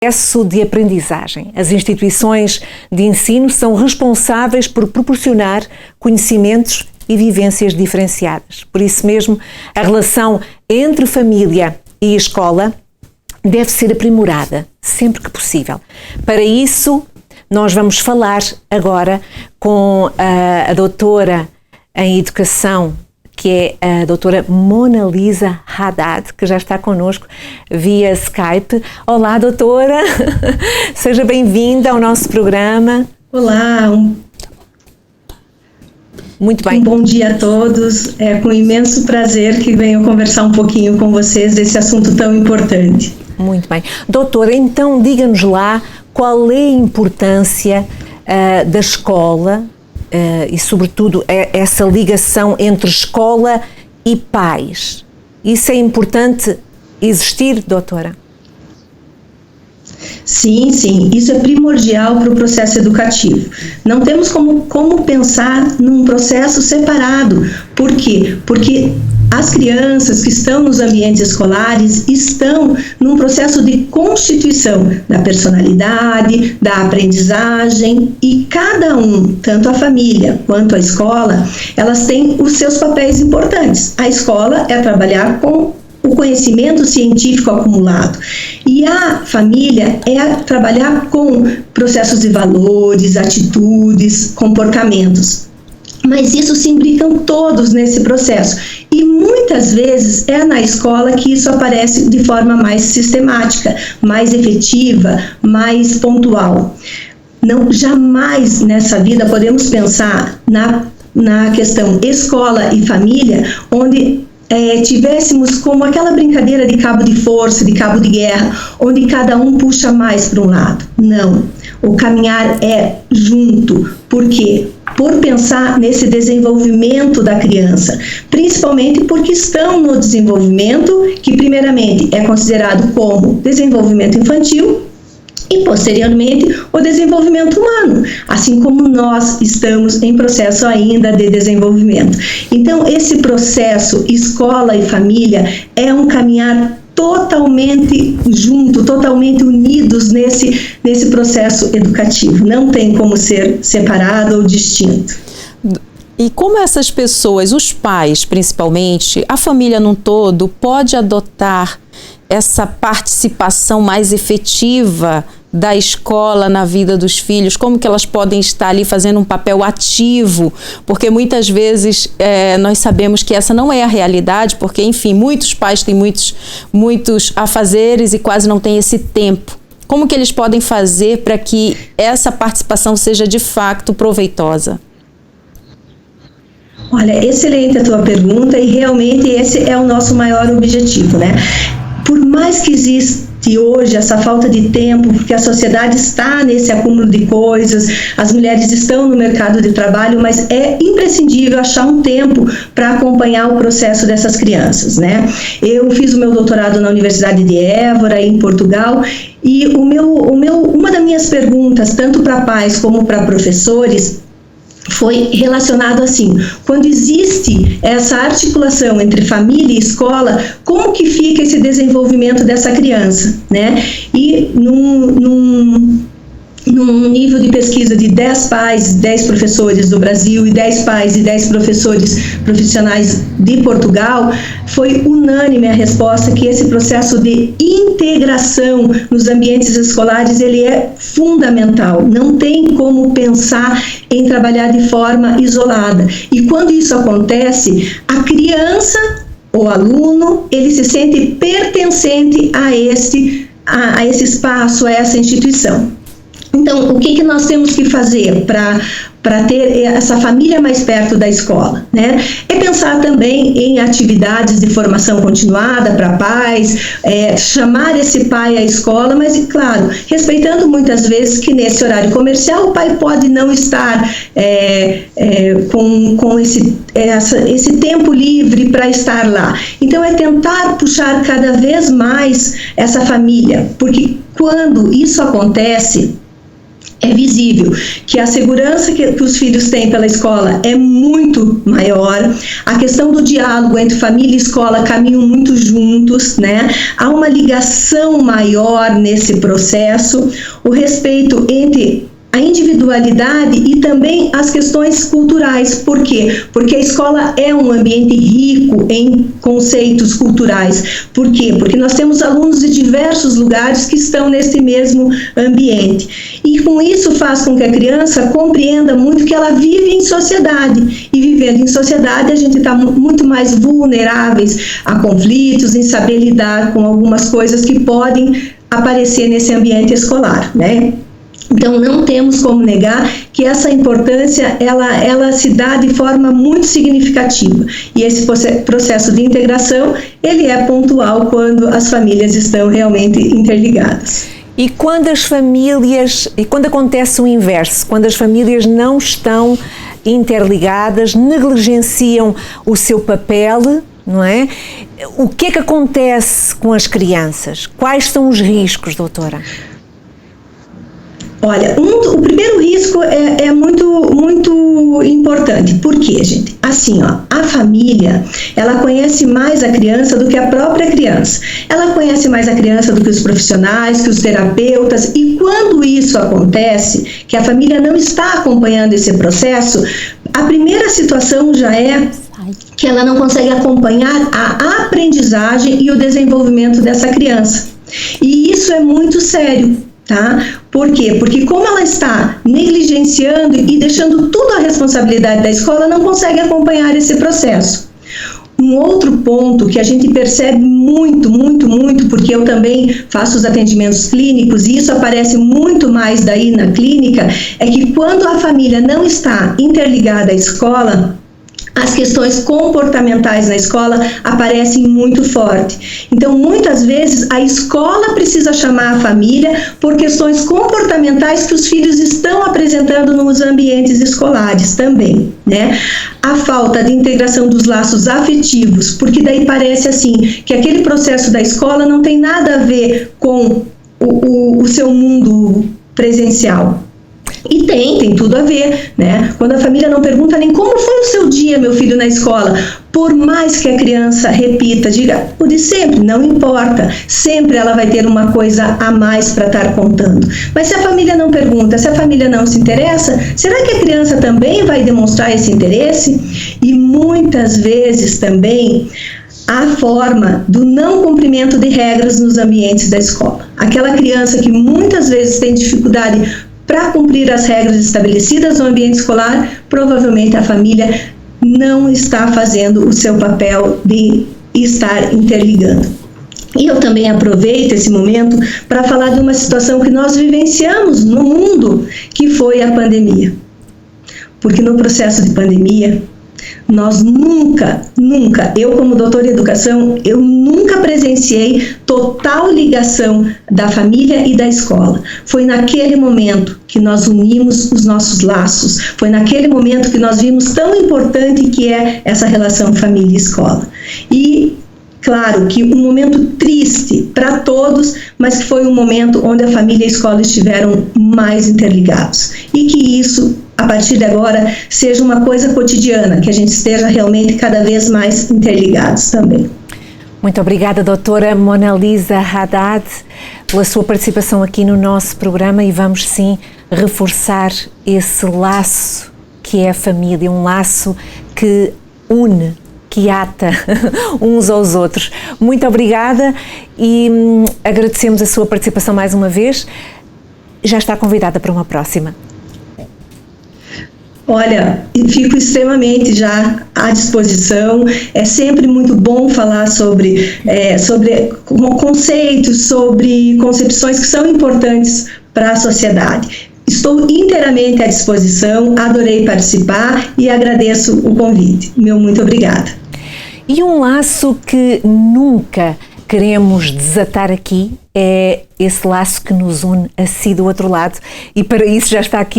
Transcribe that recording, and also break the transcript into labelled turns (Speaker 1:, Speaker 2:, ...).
Speaker 1: Processo de aprendizagem. As instituições de ensino são responsáveis por proporcionar conhecimentos e vivências diferenciadas. Por isso mesmo, a relação entre família e escola deve ser aprimorada sempre que possível. Para isso, nós vamos falar agora com a doutora em Educação, que é a doutora Mona Lisa Haddad, que já está connosco via Skype. Olá, doutora, seja bem-vinda ao nosso programa.
Speaker 2: Olá,
Speaker 1: muito bem.
Speaker 2: Um bom dia a todos, é com imenso prazer que venho conversar um pouquinho com vocês desse assunto tão importante.
Speaker 1: Muito bem. Doutora, então diga-nos lá qual é a importância da escola, e sobretudo essa ligação entre escola e pais. Isso é importante existir, doutora?
Speaker 2: Sim, isso é primordial para o processo educativo. Não temos como pensar num processo separado. Por quê? Porque as crianças que estão nos ambientes escolares estão num processo de constituição da personalidade, da aprendizagem, e cada um, tanto a família quanto a escola, elas têm os seus papéis importantes. A escola é trabalhar com o conhecimento científico acumulado, e a família é trabalhar com processos de valores, atitudes, comportamentos. Mas isso se imbricam todos nesse processo, e muitas vezes é na escola que isso aparece de forma mais sistemática, mais efetiva, mais pontual. Não, jamais nessa vida podemos pensar na questão escola e família, onde tivéssemos como aquela brincadeira de cabo de força, de cabo de guerra, onde cada um puxa mais para um lado. Não, o caminhar é junto. Por quê? Por pensar nesse desenvolvimento da criança, principalmente porque estão no desenvolvimento que primeiramente é considerado como desenvolvimento infantil e posteriormente o desenvolvimento humano, assim como nós estamos em processo ainda de desenvolvimento. Então, esse processo escola e família é um caminhar totalmente junto, totalmente unidos nesse processo educativo. Não tem como ser separado ou distinto.
Speaker 3: E como essas pessoas, os pais principalmente, a família num todo, pode adotar essa participação mais efetiva da escola na vida dos filhos? Como que elas podem estar ali fazendo um papel ativo? Porque muitas vezes nós sabemos que essa não é a realidade, porque, enfim, muitos pais têm muitos afazeres e quase não têm esse tempo. Como que eles podem fazer para que essa participação seja de fato proveitosa?
Speaker 2: Olha, excelente a tua pergunta, e realmente esse é o nosso maior objetivo, né? Por mais que exista hoje essa falta de tempo, porque a sociedade está nesse acúmulo de coisas, as mulheres estão no mercado de trabalho, mas é imprescindível achar um tempo para acompanhar o processo dessas crianças, né? Eu fiz o meu doutorado na Universidade de Évora, em Portugal, e uma das minhas perguntas, tanto para pais como para professores, foi relacionado assim: quando existe essa articulação entre família e escola, como que fica esse desenvolvimento dessa criança, né? E num nível de pesquisa de 10 pais, 10 professores do Brasil e 10 pais e 10 professores profissionais de Portugal, foi unânime a resposta que esse processo de integração nos ambientes escolares, ele é fundamental. Não tem como pensar em trabalhar de forma isolada. E quando isso acontece, a criança, o aluno, ele se sente pertencente a esse espaço, a essa instituição. Então, o que nós temos que fazer para ter essa família mais perto da escola, né? É pensar também em atividades de formação continuada para pais, chamar esse pai à escola, mas, claro, respeitando muitas vezes que nesse horário comercial o pai pode não estar com esse tempo livre para estar lá. Então, é tentar puxar cada vez mais essa família, porque quando isso acontece, é visível que a segurança que os filhos têm pela escola é muito maior, a questão do diálogo entre família e escola caminham muito juntos, né? Há uma ligação maior nesse processo, o respeito entre a individualidade e também as questões culturais. Por quê? Porque a escola é um ambiente rico em conceitos culturais. Por quê? Porque nós temos alunos de diversos lugares que estão nesse mesmo ambiente. E com isso faz com que a criança compreenda muito que ela vive em sociedade. E vivendo em sociedade, a gente está muito mais vulneráveis a conflitos, em saber lidar com algumas coisas que podem aparecer nesse ambiente escolar, né? Então, não temos como negar que essa importância, ela se dá de forma muito significativa. E esse processo de integração, ele é pontual quando as famílias estão realmente interligadas.
Speaker 1: E quando acontece o inverso, quando as famílias não estão interligadas, negligenciam o seu papel, não é? O que é que acontece com as crianças? Quais são os riscos, doutora?
Speaker 2: Olha, o primeiro risco é muito importante. Por quê, gente? Assim, ó, a família, ela conhece mais a criança do que a própria criança. Ela conhece mais a criança do que os profissionais, que os terapeutas, e quando isso acontece, que a família não está acompanhando esse processo, a primeira situação já é que ela não consegue acompanhar a aprendizagem e o desenvolvimento dessa criança. E isso é muito sério. Tá? Por quê? Porque como ela está negligenciando e deixando tudo à responsabilidade da escola, não consegue acompanhar esse processo. Um outro ponto que a gente percebe muito, porque eu também faço os atendimentos clínicos e isso aparece muito mais daí na clínica, é que quando a família não está interligada à escola, as questões comportamentais na escola aparecem muito forte. Então, muitas vezes, a escola precisa chamar a família por questões comportamentais que os filhos estão apresentando nos ambientes escolares também, né? A falta de integração dos laços afetivos, porque daí parece assim, que aquele processo da escola não tem nada a ver com o seu mundo presencial. E tem tudo a ver, né? Quando a família não pergunta nem como foi o seu dia, meu filho, na escola, por mais que a criança repita, diga, o de sempre, não importa, sempre ela vai ter uma coisa a mais para estar contando. Mas se a família não pergunta, se a família não se interessa, será que a criança também vai demonstrar esse interesse? E muitas vezes também a forma do não cumprimento de regras nos ambientes da escola. Aquela criança que muitas vezes tem dificuldade para cumprir as regras estabelecidas no ambiente escolar, provavelmente a família não está fazendo o seu papel de estar interligando. E eu também aproveito esse momento para falar de uma situação que nós vivenciamos no mundo, que foi a pandemia. Porque no processo de pandemia, nós nunca, eu como doutora em educação, eu nunca presenciei total ligação da família e da escola. Foi naquele momento que nós unimos os nossos laços, foi naquele momento que nós vimos tão importante que é essa relação família e escola. E claro que um momento triste para todos, mas que foi um momento onde a família e a escola estiveram mais interligados. E que isso, a partir de agora, seja uma coisa cotidiana, que a gente esteja realmente cada vez mais interligados também.
Speaker 1: Muito obrigada, doutora Mona Lisa Haddad, pela sua participação aqui no nosso programa, e vamos sim reforçar esse laço que é a família, um laço que une, que ata uns aos outros. Muito obrigada e agradecemos a sua participação mais uma vez. Já está convidada para uma próxima.
Speaker 2: Olha, fico extremamente já à disposição. É sempre muito bom falar sobre conceitos, sobre concepções que são importantes para a sociedade. Estou inteiramente à disposição, adorei participar e agradeço o convite. Meu muito obrigada.
Speaker 1: E um laço que nunca queremos desatar aqui é esse laço que nos une assim do outro lado, e para isso já está aqui